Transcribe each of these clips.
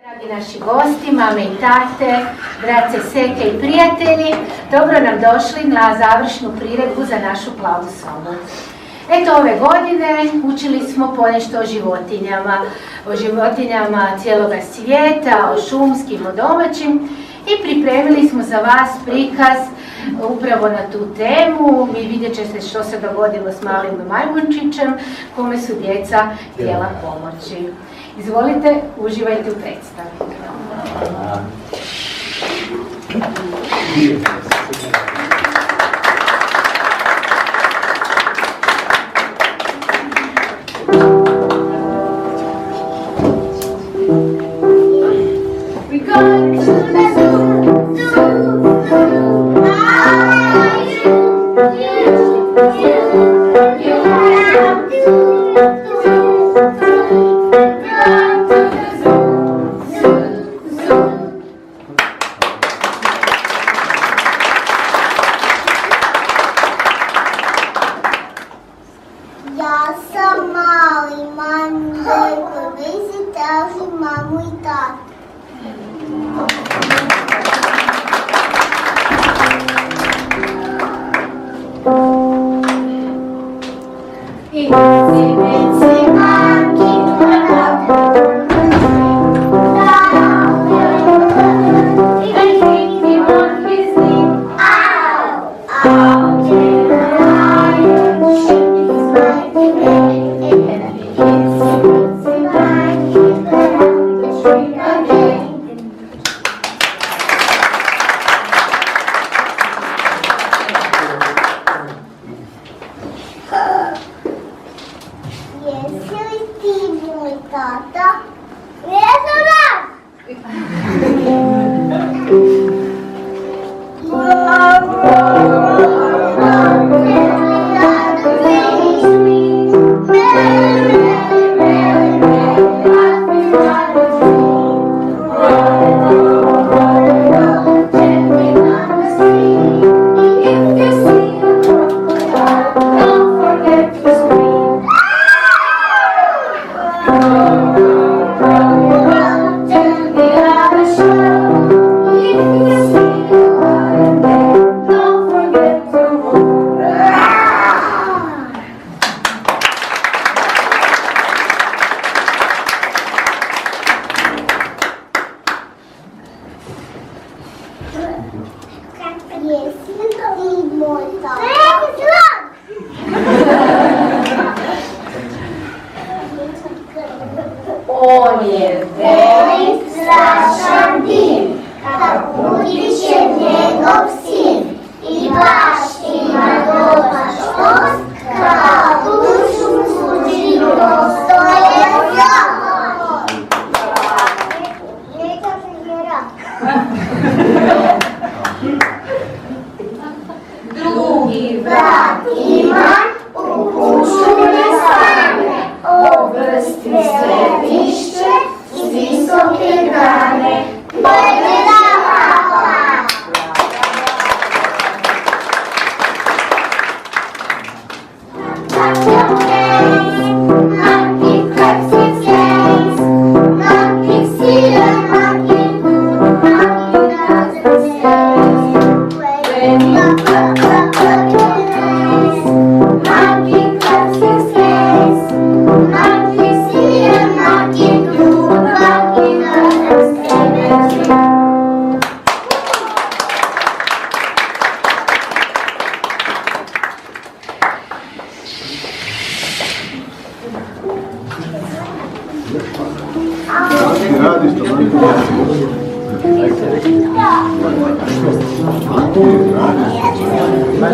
Dragi naši gosti, mame i tate, brace, seke i prijatelji, dobro nam došli na završnu priredbu za našu plavu sobu. Eto, ove godine učili smo ponešto o životinjama cijeloga svijeta, o šumskim, o domaćim i pripremili smo za vas prikaz upravo na tu temu. Vi vidjet ćete što se dogodilo s malim majmunčićem kome su djeca htjela pomoći. Izvolite, uživajte u predstavi. On je velik strašan dim, kad utiče njegov sin i baš ima dobar štost, kao dušu suđi dostoje zakon. Neka se vjera. Drugi brat ima, u kuću ne stane, obrstvi središće iz visoke grane.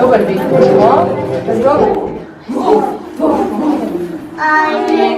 Dobar bit. Ajde,